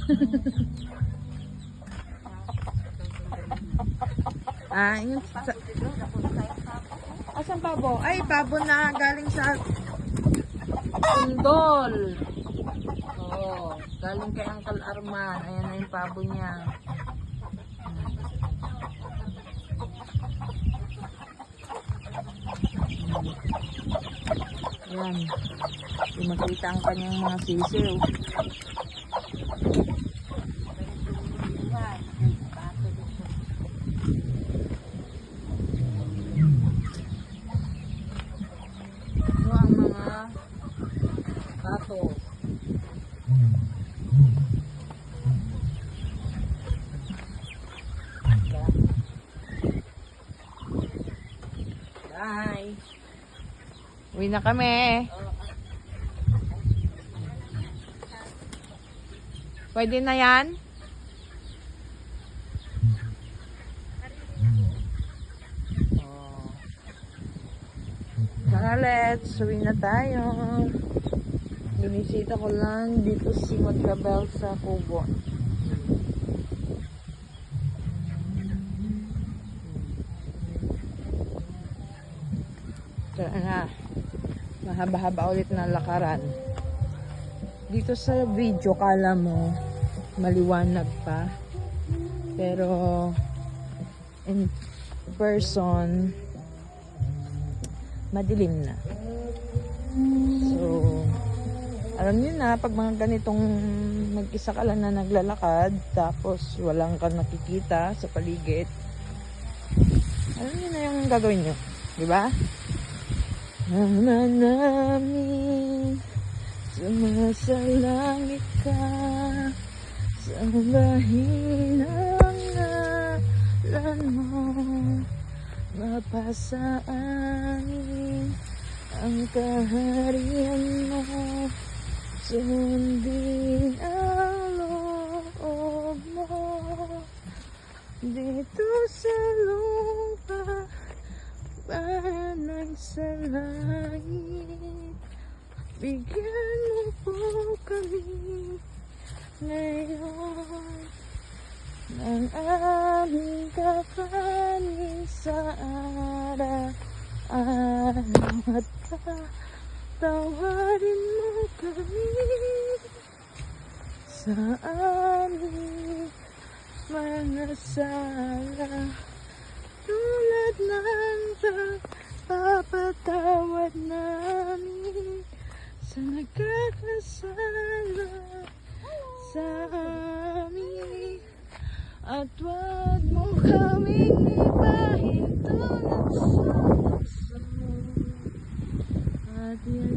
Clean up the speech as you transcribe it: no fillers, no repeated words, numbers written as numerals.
Yung asan pabo? Ay, pabo na galing sa Undol. Oh, galing kay Uncle Arman. Ayan na yung pabo niya. Ayan. Hindi makita ang kanyang mga sisiw. Ito ang mga bato. Bye. Uwi na kami. Pwede na yan? Tara, let's uwi na tayo. Binisita ko lang dito si Madrabel sa Kubo. Tara na. Mahaba-haba ulit na lakaran. Dito sa video kala mo maliwanag pa. Pero in person madilim na. So, alam niyo na, pag mga ganitong mag-isa ka lang na naglalakad, tapos walang ka nakikita sa paligid, alam niyo na yung gagawin niyo. Diba? Namin, sumasalangit ka sa mahinang ngalan mo. Mapasaanin ang kaharian mo, sundin ang loob mo dito sa lupa, panay sa langit. Bigyan mo po kami ngayon ng aming kakanin sa araw-araw, at patawarin mo kami sa aming mga sala, tulad ng pagpapatawad namin sa nagkakasala sa amin. At wag mo kaming ipahin tulad sa puso, at yan